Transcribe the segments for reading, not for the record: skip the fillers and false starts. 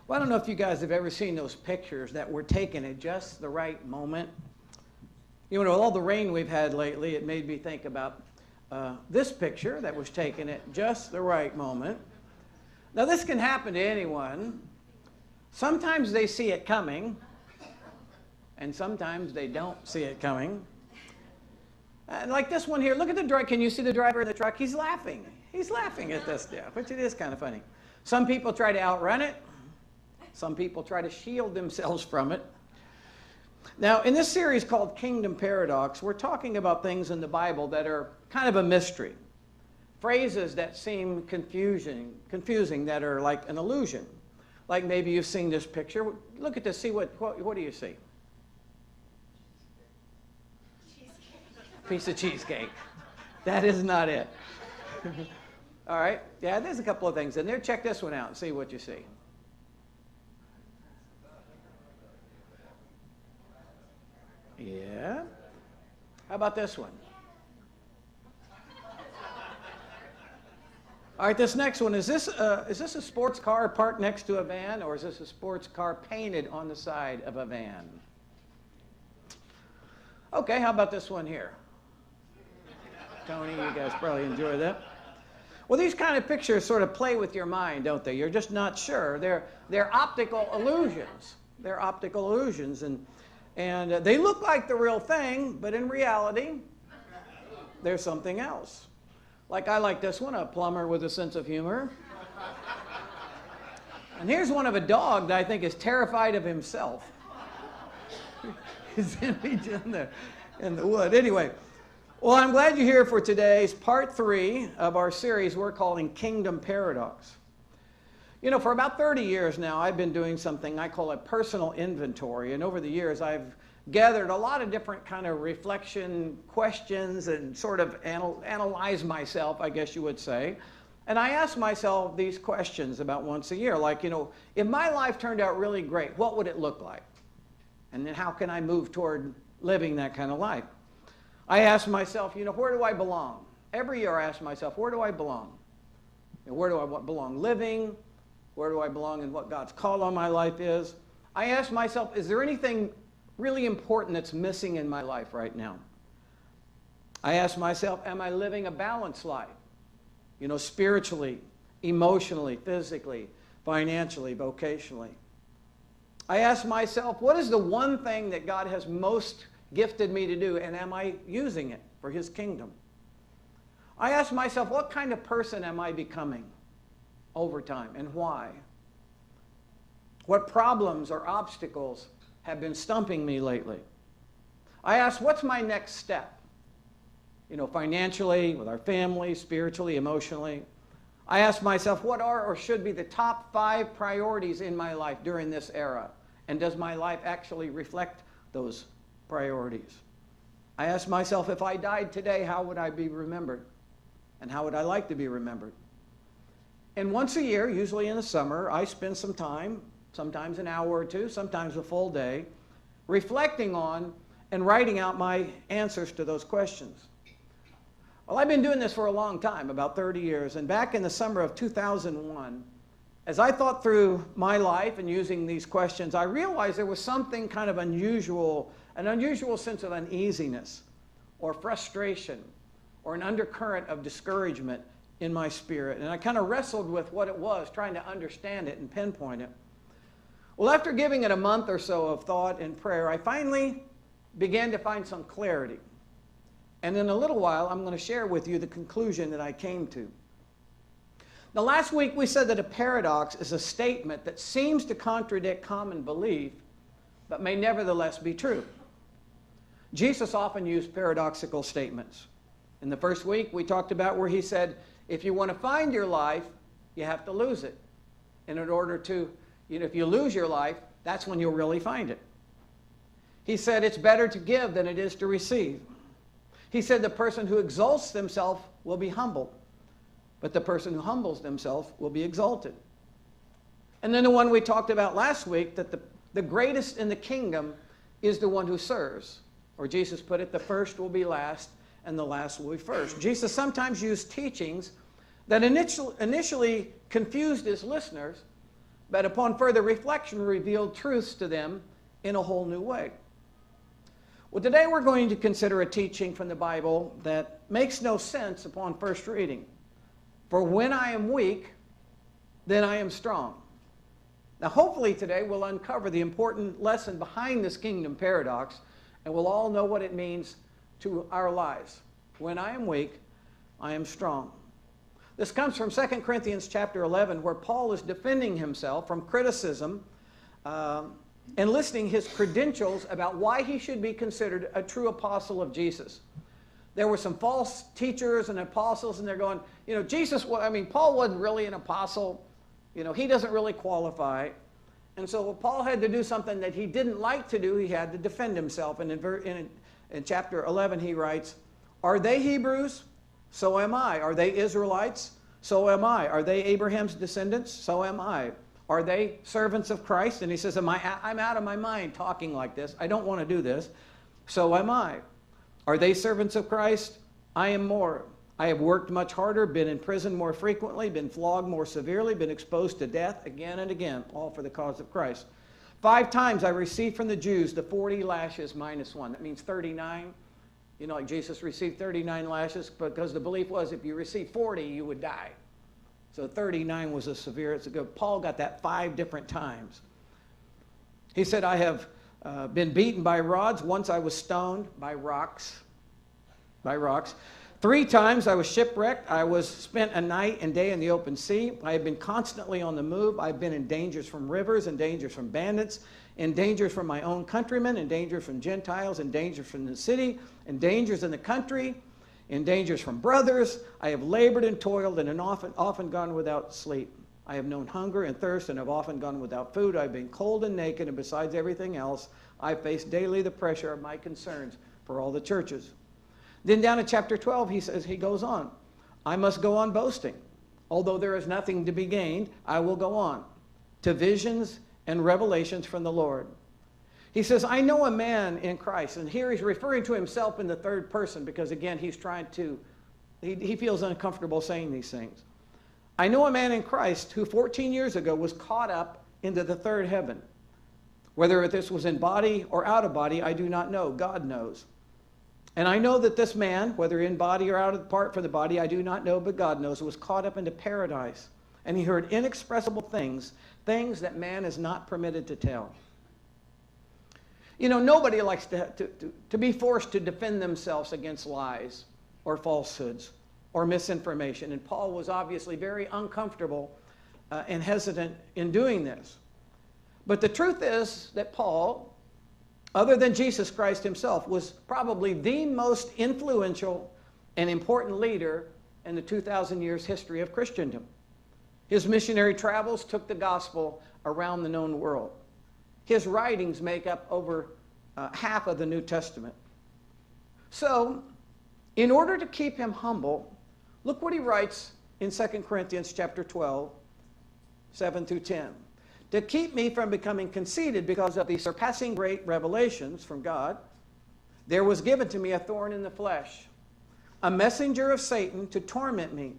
Well, I don't know if you guys have ever seen those pictures that were taken at just the right moment. You know, with all the rain we've had lately, it made me think about this picture that was taken at just the right moment. Now, this can happen to anyone. Sometimes they see it coming, and sometimes they don't see it coming. Like this one here, look at the driver. Can you see the driver of the truck? He's laughing. He's laughing at this stuff, which it is kind of funny. Some people try to outrun it. Some people try to shield themselves from it. Now, in this series called Kingdom Paradox, we're talking about things in the Bible that are kind of a mystery. Phrases that seem confusing that are like an illusion. Like maybe you've seen this picture. Look at this. See what do you see? Cheesecake. Piece of cheesecake. That is not it. All right. Yeah, there's a couple of things in there. Check this one out and see what you see. Yeah. How about this one? All right, this next one, is this a sports car parked next to a van, or is this a sports car painted on the side of a van? Okay, how about this one here? Tony, you guys probably enjoy that. Well, these kind of pictures sort of play with your mind, don't they? You're just not sure. They're optical illusions. They're optical illusions, and they look like the real thing, but in reality, there's something else. Like I like this one, a plumber with a sense of humor. And here's one of a dog that I think is terrified of himself. He's in the wood. Anyway, well, I'm glad you're here for today's part 3 of our series we're calling Kingdom Paradox. You know, for about 30 years now, I've been doing something I call a personal inventory. And over the years, I've gathered a lot of different kind of reflection questions and sort of analyze myself, I guess you would say. And I ask myself these questions about once a year. Like, you know, if my life turned out really great, what would it look like? And then how can I move toward living that kind of life? I ask myself, you know, where do I belong? Every year I ask myself, where do I belong? You know, where do I belong living? Where do I belong in what God's call on my life is? I ask myself, is there anything really important that's missing in my life right now? I ask myself, am I living a balanced life? You know, spiritually, emotionally, physically, financially, vocationally. I ask myself, what is the one thing that God has most gifted me to do, and am I using it for His kingdom? I ask myself, what kind of person am I becoming over time, and why? What problems or obstacles have been stumping me lately? I ask, what's my next step? You know, financially, with our family, spiritually, emotionally. I ask myself, what are or should be the top 5 priorities in my life during this era? And does my life actually reflect those priorities? I ask myself, if I died today, how would I be remembered? And how would I like to be remembered? And once a year, usually in the summer, I spend some time, sometimes an hour or two, sometimes a full day, reflecting on and writing out my answers to those questions. Well, I've been doing this for a long time, about 30 years, and back in the summer of 2001, as I thought through my life and using these questions, I realized there was something kind of unusual, an unusual sense of uneasiness or frustration or an undercurrent of discouragement in my spirit. And I kind of wrestled with what it was, trying to understand it and pinpoint it. Well, after giving it a month or so of thought and prayer, I finally began to find some clarity. And in a little while, I'm going to share with you the conclusion that I came to. Now, last week we said that a paradox is a statement that seems to contradict common belief, but may nevertheless be true. Jesus often used paradoxical statements. In the first week, we talked about where he said, if you want to find your life, you have to lose it. And in order to, if you lose your life, that's when you'll really find it. He said it's better to give than it is to receive. He said the person who exalts themselves will be humbled, but the person who humbles themselves will be exalted. And then the one we talked about last week, that the greatest in the kingdom is the one who serves. Or Jesus put it, the first will be last, and the last will be first. Jesus sometimes used teachings that initially confused his listeners, but upon further reflection revealed truths to them in a whole new way. Well, today we're going to consider a teaching from the Bible that makes no sense upon first reading. For when I am weak, then I am strong. Now, hopefully today we'll uncover the important lesson behind this kingdom paradox, and we'll all know what it means to our lives. When I am weak, I am strong. This comes from 2 Corinthians chapter 11, where Paul is defending himself from criticism and listing his credentials about why he should be considered a true apostle of Jesus. There were some false teachers and apostles, and they're going, Paul wasn't really an apostle. He doesn't really qualify. And so Paul had to do something that he didn't like to do. He had to defend himself. And in chapter 11, he writes, "Are they Hebrews? So am I. Are they Israelites? So am I. Are they Abraham's descendants? So am I. Are they servants of Christ?" And he says, I'm out of my mind talking like this. I don't want to do this. So am I. Are they servants of Christ? I am more. I have worked much harder, been in prison more frequently, been flogged more severely, been exposed to death again and again, all for the cause of Christ. 5 times I received from the Jews the 40 lashes minus 1. That means 39. Like Jesus received 39 lashes because the belief was if you received 40, you would die. So 39 was a severe. Paul got that 5 different times. He said, I have been beaten by rods. Once I was stoned by rocks. 3 times I was shipwrecked. I was spent a night and day in the open sea. I have been constantly on the move. I've been in dangers from rivers, in dangers from bandits, in dangers from my own countrymen, in dangers from Gentiles, in dangers from the city, in dangers in the country, in dangers from brothers. I have labored and toiled and often gone without sleep. I have known hunger and thirst and have often gone without food. I've been cold and naked, and besides everything else, I face daily the pressure of my concerns for all the churches. Then down in chapter 12, he goes on. I must go on boasting. Although there is nothing to be gained, I will go on to visions and revelations from the Lord. He says, I know a man in Christ. And here he's referring to himself in the third person because, again, he feels uncomfortable saying these things. I know a man in Christ who 14 years ago was caught up into the third heaven. Whether this was in body or out of body, I do not know. God knows. And I know that this man, whether in body or out of part from the body, I do not know, but God knows, was caught up into paradise. And he heard inexpressible things that man is not permitted to tell. Nobody likes to be forced to defend themselves against lies or falsehoods or misinformation. And Paul was obviously very uncomfortable and hesitant in doing this. But the truth is that Paul, other than Jesus Christ himself, was probably the most influential and important leader in the 2,000 years history of Christendom. His missionary travels took the gospel around the known world. His writings make up over half of the New Testament. So, in order to keep him humble, look what he writes in 2 Corinthians chapter 12, 7 through 10. To keep me from becoming conceited because of the surpassing great revelations from God, there was given to me a thorn in the flesh, a messenger of Satan to torment me.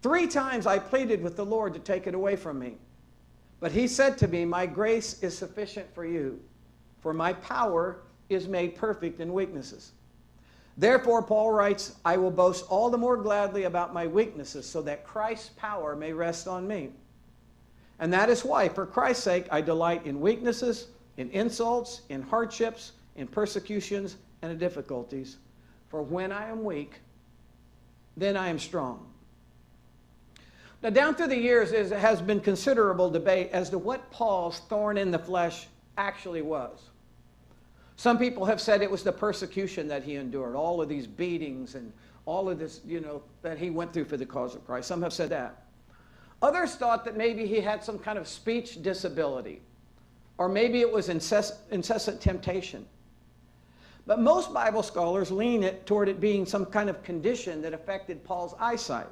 3 times I pleaded with the Lord to take it away from me. But he said to me, my grace is sufficient for you, for my power is made perfect in weaknesses. Therefore, Paul writes, I will boast all the more gladly about my weaknesses, so that Christ's power may rest on me. And that is why, for Christ's sake, I delight in weaknesses, in insults, in hardships, in persecutions, and in difficulties. For when I am weak, then I am strong. Now, down through the years, there has been considerable debate as to what Paul's thorn in the flesh actually was. Some people have said it was the persecution that he endured, all of these beatings and all of this, that he went through for the cause of Christ. Some have said that. Others thought that maybe he had some kind of speech disability, or maybe it was incessant temptation. But most Bible scholars lean toward it being some kind of condition that affected Paul's eyesight.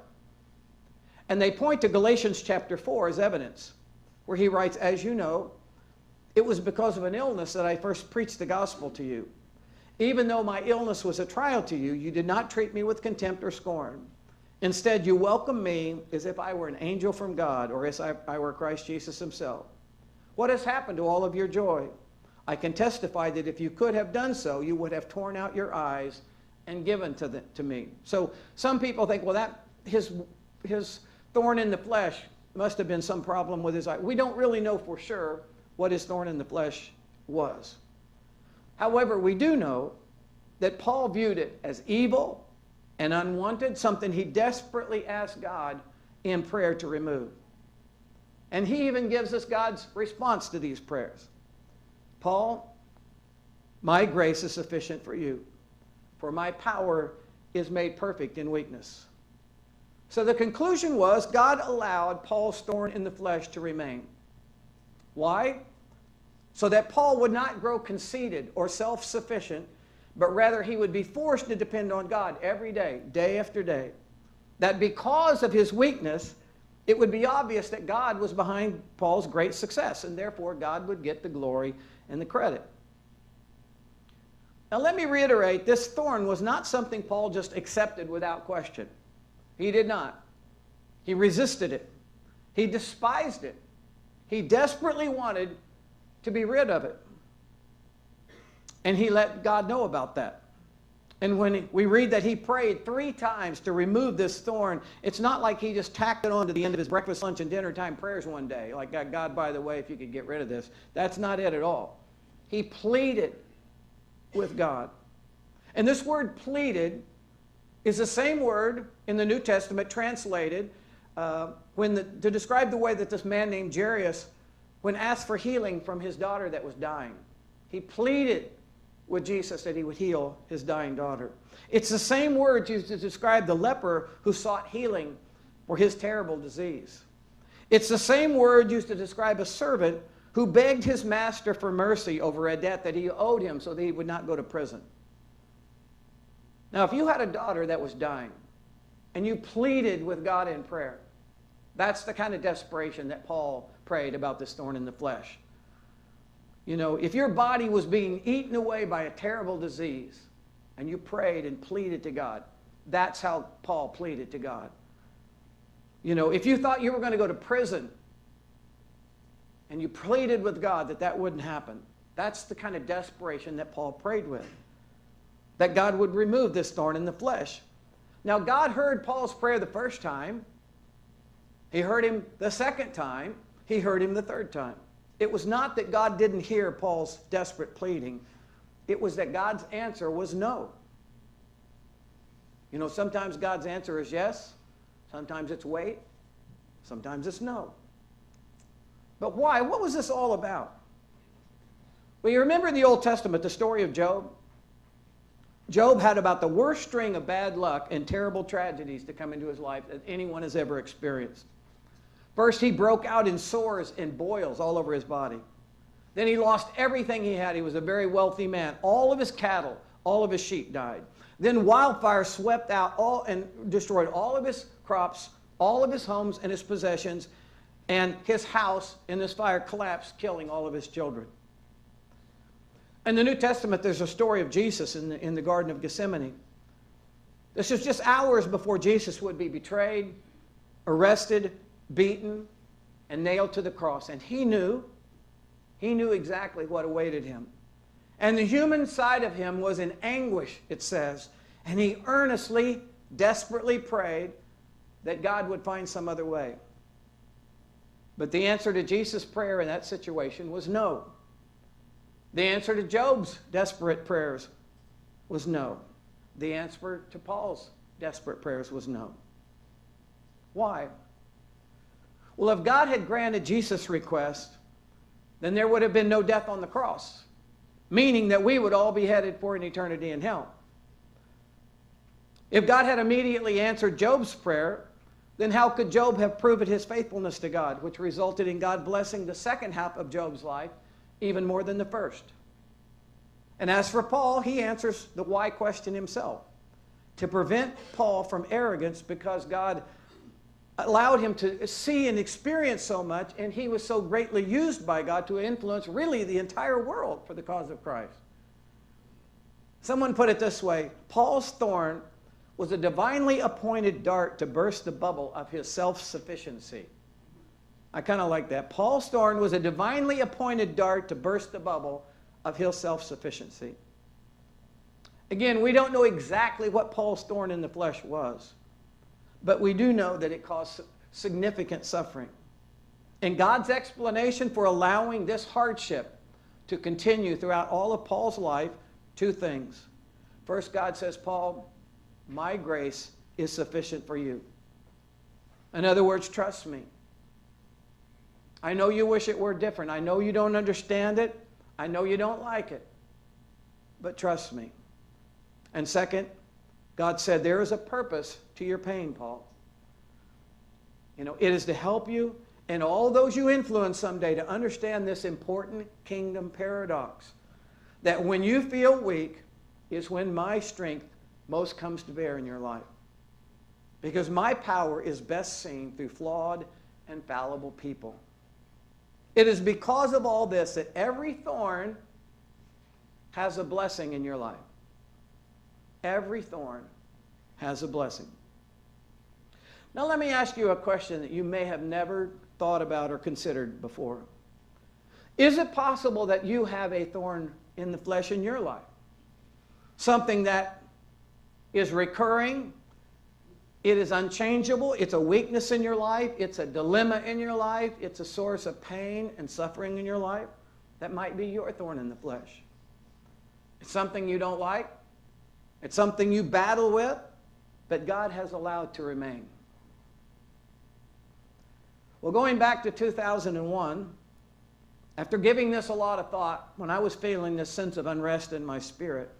And they point to Galatians chapter 4 as evidence, where he writes, as you know, it was because of an illness that I first preached the gospel to you. Even though my illness was a trial to you, you did not treat me with contempt or scorn. Instead, you welcome me as if I were an angel from God, or as I were Christ Jesus himself. What has happened to all of your joy? I can testify that if you could have done so, you would have torn out your eyes and given to me. So some people think, well, that his thorn in the flesh must have been some problem with his eye. We don't really know for sure what his thorn in the flesh was. However, we do know that Paul viewed it as evil and unwanted, something he desperately asked God in prayer to remove. And he even gives us God's response to these prayers. Paul, my grace is sufficient for you, for my power is made perfect in weakness. So the conclusion was God allowed Paul's thorn in the flesh to remain. Why? So that Paul would not grow conceited or self-sufficient, but rather he would be forced to depend on God every day, day after day. That because of his weakness, it would be obvious that God was behind Paul's great success, and therefore God would get the glory and the credit. Now let me reiterate, this thorn was not something Paul just accepted without question. He did not. He resisted it. He despised it. He desperately wanted to be rid of it. And he let God know about that. And when we read that he prayed 3 times to remove this thorn, it's not like he just tacked it on to the end of his breakfast, lunch, and dinner time prayers one day. Like, God, by the way, if you could get rid of this. That's not it at all. He pleaded with God. And this word pleaded is the same word in the New Testament translated to describe the way that this man named Jairus, when asked for healing from his daughter that was dying, he pleaded with Jesus that he would heal his dying daughter. It's the same word used to describe the leper who sought healing for his terrible disease. It's the same word used to describe a servant who begged his master for mercy over a debt that he owed him so that he would not go to prison. Now, if you had a daughter that was dying and you pleaded with God in prayer, that's the kind of desperation that Paul prayed about this thorn in the flesh. You know, if your body was being eaten away by a terrible disease and you prayed and pleaded to God, that's how Paul pleaded to God. You know, if you thought you were going to go to prison and you pleaded with God that that wouldn't happen, that's the kind of desperation that Paul prayed with, that God would remove this thorn in the flesh. Now, God heard Paul's prayer the first time. He heard him the second time. He heard him the third time. It was not that God didn't hear Paul's desperate pleading. It was that God's answer was no. You know, sometimes God's answer is yes. Sometimes it's wait. Sometimes it's no. But why? What was this all about? Well, you remember in the Old Testament the story of Job? Job had about the worst string of bad luck and terrible tragedies to come into his life that anyone has ever experienced. First, he broke out in sores and boils all over his body. Then he lost everything he had. He was a very wealthy man. All of his cattle, all of his sheep died. Then wildfire swept out and destroyed all of his crops, all of his homes and his possessions, and his house in this fire collapsed, killing all of his children. In the New Testament, there's a story of Jesus in the Garden of Gethsemane. This is just hours before Jesus would be betrayed, arrested, beaten, and nailed to the cross. And he knew exactly what awaited him. And the human side of him was in anguish, it says. And he earnestly, desperately prayed that God would find some other way. But the answer to Jesus' prayer in that situation was no. The answer to Job's desperate prayers was no. The answer to Paul's desperate prayers was no. Why? Well, if God had granted Jesus' request, then there would have been no death on the cross, meaning that we would all be headed for an eternity in hell. If God had immediately answered Job's prayer, then how could Job have proven his faithfulness to God, which resulted in God blessing the second half of Job's life even more than the first? And as for Paul, he answers the why question himself. To prevent Paul from arrogance, because God allowed him to see and experience so much, and he was so greatly used by God to influence really the entire world for the cause of Christ. Someone put it this way: Paul's thorn was a divinely appointed dart to burst the bubble of his self-sufficiency. I kind of like that. Paul's thorn was a divinely appointed dart to burst the bubble of his self-sufficiency. Again, we don't know exactly what Paul's thorn in the flesh was, but we do know that it caused significant suffering. And God's explanation for allowing this hardship to continue throughout all of Paul's life, two things. First, God says, Paul, my grace is sufficient for you. In other words, trust me. I know you wish it were different. I know you don't understand it. I know you don't like it. But trust me. And second, God said, there is a purpose to your pain, Paul. You know, it is to help you and all those you influence someday to understand this important kingdom paradox. That when you feel weak is when my strength most comes to bear in your life. Because my power is best seen through flawed and fallible people. It is because of all this that every thorn has a blessing in your life. Every thorn has a blessing. Now let me ask you a question that you may have never thought about or considered before. Is it possible that you have a thorn in the flesh in your life? Something that is recurring, it is unchangeable, it's a weakness in your life, it's a dilemma in your life, it's a source of pain and suffering in your life. That might be your thorn in the flesh. It's something you don't like, it's something you battle with, but God has allowed to remain. Well, going back to 2001, after giving this a lot of thought, when I was feeling this sense of unrest in my spirit,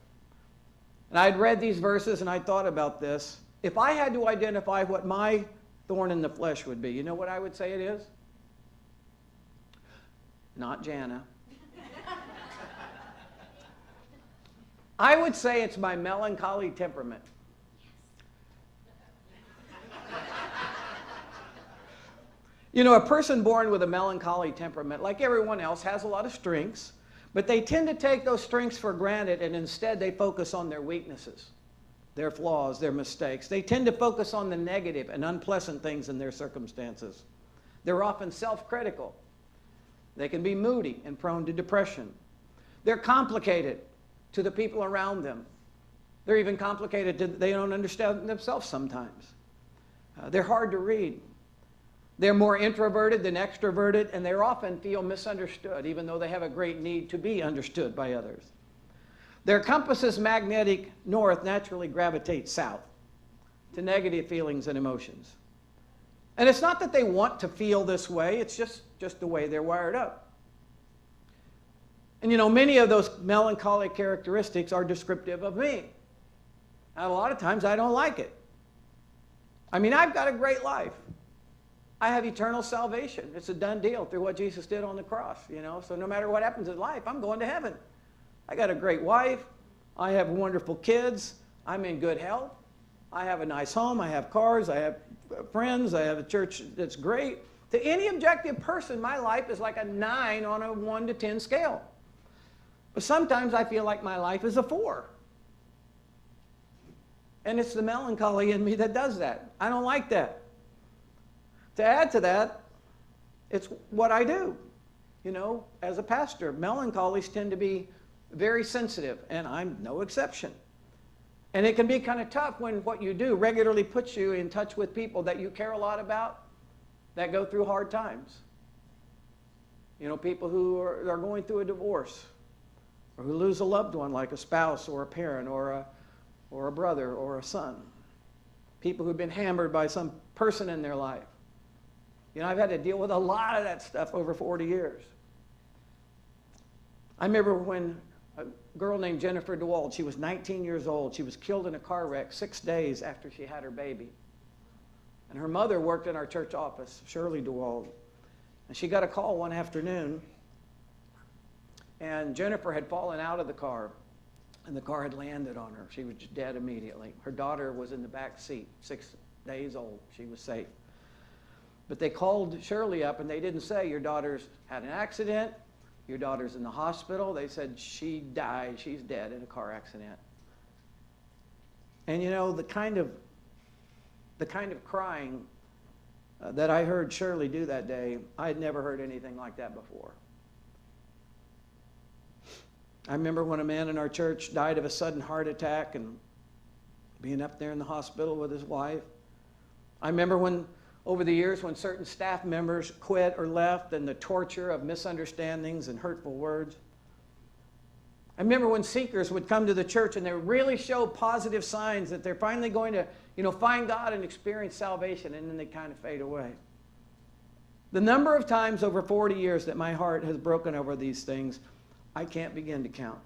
and I'd read these verses and I thought about this, if I had to identify what my thorn in the flesh would be, you know what I would say it is? Not Jana. I would say it's my melancholy temperament. You know, a person born with a melancholy temperament, like everyone else, has a lot of strengths, but they tend to take those strengths for granted, and instead they focus on their weaknesses, their flaws, their mistakes. They tend to focus on the negative and unpleasant things in their circumstances. They're often self-critical. They can be moody and prone to depression. They're complicated to the people around them. They're even complicated to, they don't understand themselves sometimes. They're hard to read. They're more introverted than extroverted, and they often feel misunderstood, even though they have a great need to be understood by others. Their compass's magnetic north naturally gravitates south to negative feelings and emotions. And it's not that they want to feel this way, it's just the way they're wired up. And you know, many of those melancholy characteristics are descriptive of me. And a lot of times I don't like it. I mean, I've got a great life. I have eternal salvation. It's a done deal through what Jesus did on the cross, you know. So no matter what happens in life, I'm going to heaven. I got a great wife. I have wonderful kids. I'm in good health. I have a nice home. I have cars. I have friends. I have a church that's great. To any objective person, my life is like a 9 on a 1 to 10 scale. But sometimes I feel like my life is a 4. And it's the melancholy in me that does that. I don't like that. To add to that, it's what I do. You know, as a pastor, melancholies tend to be very sensitive, and I'm no exception. And it can be kind of tough when what you do regularly puts you in touch with people that you care a lot about that go through hard times. You know, people who are going through a divorce, or who lose a loved one like a spouse or a parent or a brother or a son. People who've been hammered by some person in their life. You know, I've had to deal with a lot of that stuff over 40 years. I remember when a girl named Jennifer DeWald, she was 19 years old. She was killed in a car wreck 6 days after she had her baby. And her mother worked in our church office, Shirley DeWald. And she got a call one afternoon, and Jennifer had fallen out of the car, and the car had landed on her. She was just dead immediately. Her daughter was in the back seat, 6 days old. She was safe. But they called Shirley up, and they didn't say, your daughter's had an accident, your daughter's in the hospital. They said, she died, she's dead in a car accident. And you know, the kind of crying that I heard Shirley do that day, I had never heard anything like that before. I remember when a man in our church died of a sudden heart attack and being up there in the hospital with his wife. I remember when, over the years, when certain staff members quit or left and the torture of misunderstandings and hurtful words. I remember when seekers would come to the church and they would really show positive signs that they're finally going to, find God and experience salvation, and then they kind of fade away. The number of times over 40 years that my heart has broken over these things, I can't begin to count.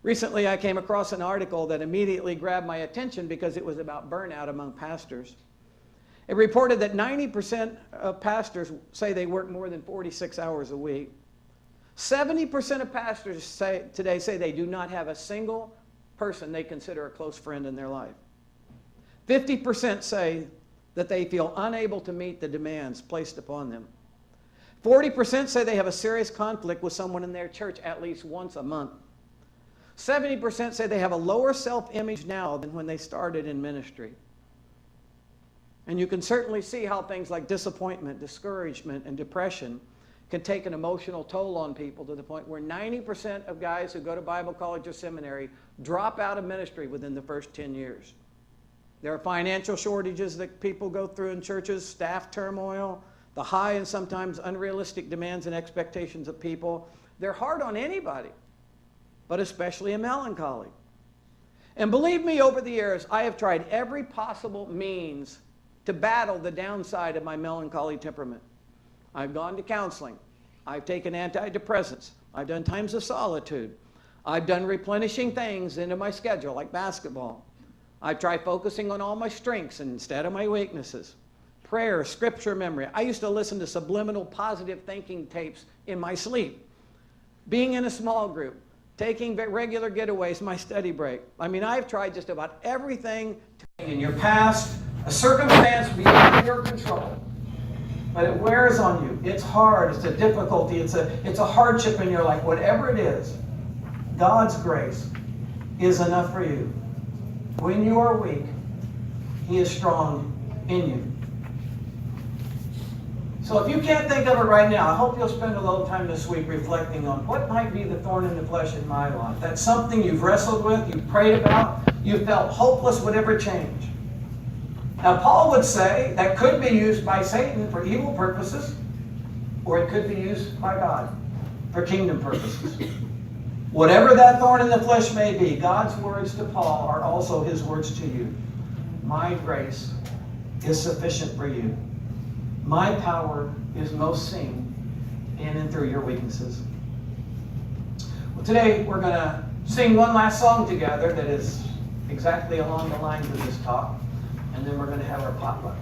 Recently, I came across an article that immediately grabbed my attention because it was about burnout among pastors. It reported that 90% of pastors say they work more than 46 hours a week. 70% of pastors today say they do not have a single person they consider a close friend in their life. 50% say that they feel unable to meet the demands placed upon them. 40% say they have a serious conflict with someone in their church at least once a month. 70% say they have a lower self-image now than when they started in ministry. And you can certainly see how things like disappointment, discouragement, and depression can take an emotional toll on people to the point where 90% of guys who go to Bible college or seminary drop out of ministry within the first 10 years. There are financial shortages that people go through in churches, staff turmoil, the high and sometimes unrealistic demands and expectations of people. They're hard on anybody, but especially a melancholy. And believe me, over the years, I have tried every possible means to battle the downside of my melancholy temperament. I've gone to counseling. I've taken antidepressants. I've done times of solitude. I've done replenishing things into my schedule, like basketball. I've tried focusing on all my strengths instead of my weaknesses. Prayer, scripture memory. I used to listen to subliminal positive thinking tapes in my sleep. Being in a small group. Taking regular getaways, my study break. I mean, I've tried just about everything in your past, a circumstance beyond your control. But it wears on you. It's hard. It's a difficulty. It's a hardship in your life. Whatever it is, God's grace is enough for you. When you are weak, He is strong in you. So if you can't think of it right now, I hope you'll spend a little time this week reflecting on what might be the thorn in the flesh in my life. That's something you've wrestled with, you've prayed about, you felt hopeless would ever change. Now, Paul would say that could be used by Satan for evil purposes, or it could be used by God for kingdom purposes. Whatever that thorn in the flesh may be, God's words to Paul are also His words to you. My grace is sufficient for you. My power is most seen in and through your weaknesses. Well, today we're going to sing one last song together that is exactly along the lines of this talk, and then we're going to have our potluck.